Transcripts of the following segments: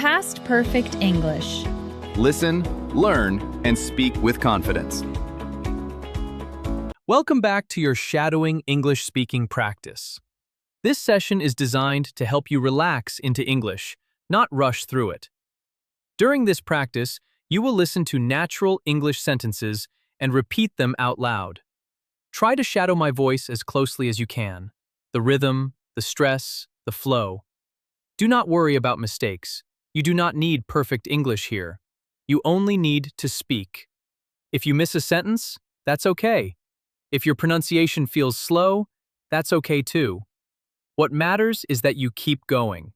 Past Perfect English. Listen, learn, and speak with confidence. Welcome back to your Shadowing English Speaking practice. This session is designed to help you relax into English, not rush through it. During this practice, you will listen to natural English sentences and repeat them out loud. Try to shadow my voice as closely as you can. The rhythm, the stress, the flow. Do not worry about mistakes. You do not need perfect English here. You only need to speak. If you miss a sentence, that's okay. If your pronunciation feels slow, that's okay too. What matters is that you keep going.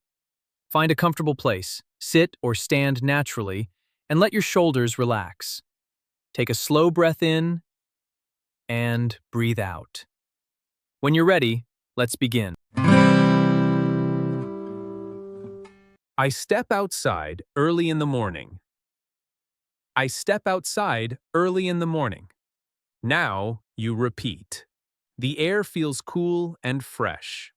Find a comfortable place, sit or stand naturally, and let your shoulders relax. Take a slow breath in and breathe out. When you're ready, let's begin. I step outside early in the morning. I step outside early in the morning. Now you repeat. The air feels cool and fresh.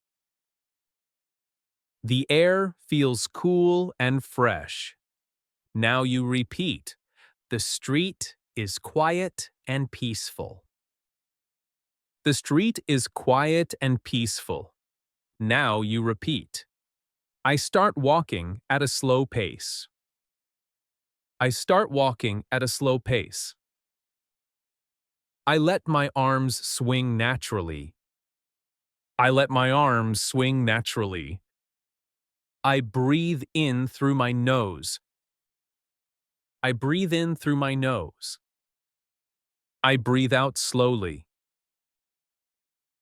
The air feels cool and fresh. Now you repeat. The street is quiet and peaceful. The street is quiet and peaceful. Now you repeat. I start walking at a slow pace. I start walking at a slow pace. I let my arms swing naturally. I let my arms swing naturally. I breathe in through my nose. I breathe in through my nose. I breathe out slowly.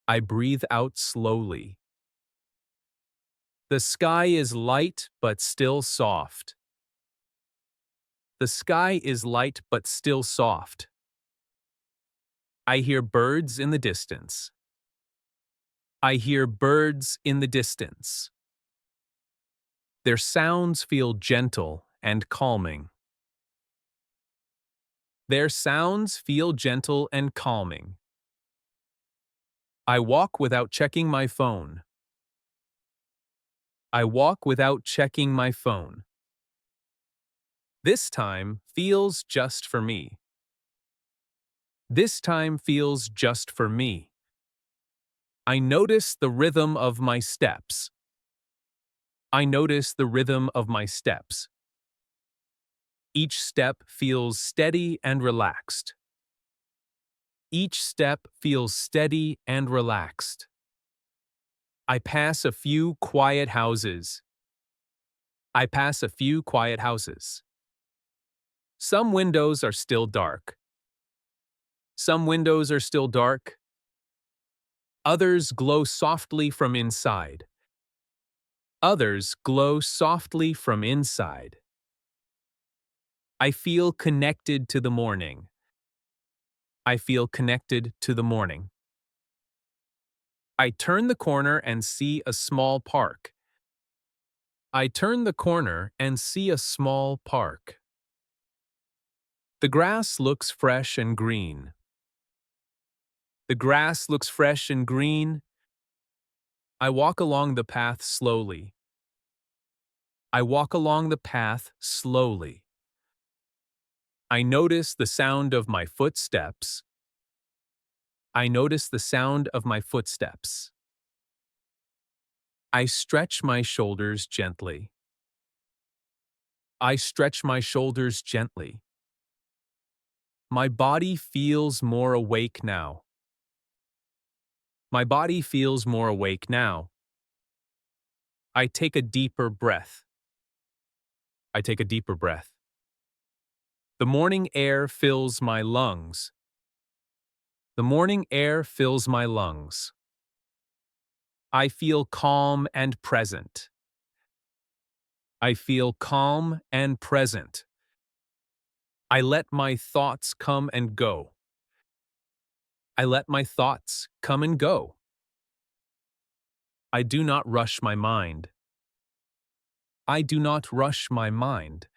I breathe out slowly. The sky is light but still soft. The sky is light but still soft. I hear birds in the distance. I hear birds in the distance. Their sounds feel gentle and calming. Their sounds feel gentle and calming. I walk without checking my phone. I walk without checking my phone. This time feels just for me. This time feels just for me. I notice the rhythm of my steps. I notice the rhythm of my steps. Each step feels steady and relaxed. Each step feels steady and relaxed. I pass a few quiet houses. I pass a few quiet houses. Some windows are still dark. Some windows are still dark. Others glow softly from inside. Others glow softly from inside. I feel connected to the morning. I feel connected to the morning. I turn the corner and see a small park. I turn the corner and see a small park. The grass looks fresh and green. The grass looks fresh and green. I walk along the path slowly. I walk along the path slowly. I notice the sound of my footsteps. I notice the sound of my footsteps. I stretch my shoulders gently. I stretch my shoulders gently. My body feels more awake now. My body feels more awake now. I take a deeper breath. I take a deeper breath. The morning air fills my lungs. The morning air fills my lungs. I feel calm and present. I feel calm and present. I let my thoughts come and go. I let my thoughts come and go. I do not rush my mind. I do not rush my mind.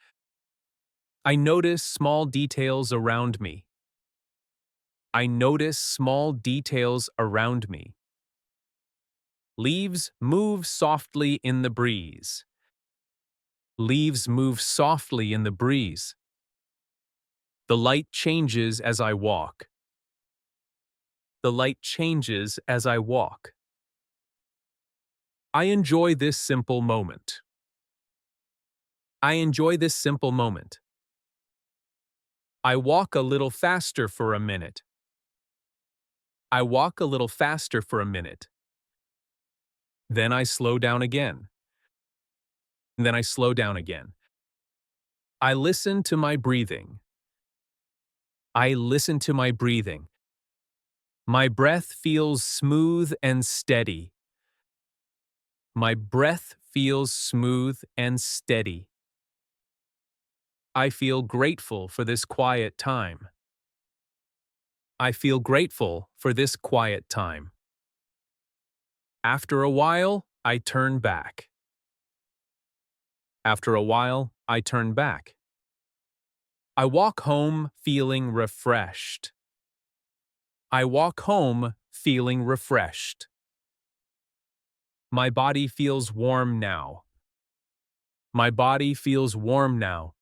I notice small details around me. I notice small details around me. Leaves move softly in the breeze. Leaves move softly in the breeze. The light changes as I walk. The light changes as I walk. I enjoy this simple moment. I enjoy this simple moment. I walk a little faster for a minute. I walk a little faster for a minute. Then I slow down again. Then I slow down again. I listen to my breathing. I listen to my breathing. My breath feels smooth and steady. My breath feels smooth and steady. I feel grateful for this quiet time. I feel grateful for this quiet time. After a while, I turn back. After a while, I turn back. I walk home feeling refreshed. I walk home feeling refreshed. My body feels warm now. My body feels warm now.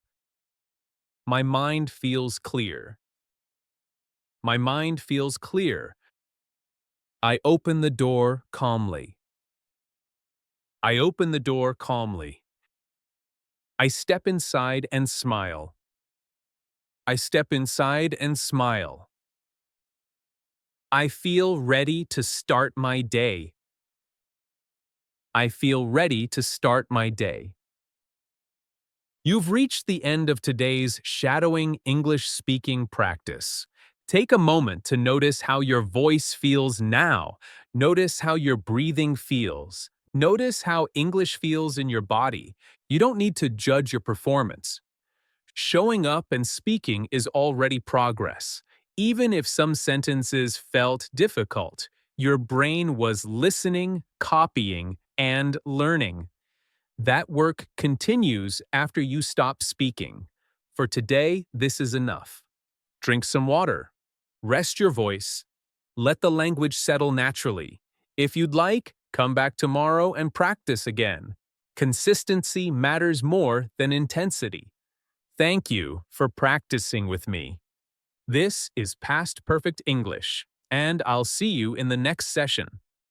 My mind feels clear. My mind feels clear. I open the door calmly. I open the door calmly. I step inside and smile. I step inside and smile. I feel ready to start my day. I feel ready to start my day. You've reached the end of today's shadowing English speaking practice. Take a moment to notice how your voice feels now. Notice how your breathing feels. Notice how English feels in your body. You don't need to judge your performance. Showing up and speaking is already progress. Even if some sentences felt difficult, your brain was listening, copying, and learning. That work continues after you stop speaking. For today, this is enough. Drink some water. Rest your voice. Let the language settle naturally. If you'd like, come back tomorrow and practice again. Consistency matters more than intensity. Thank you for practicing with me. This is Past Perfect English, and I'll see you in the next session.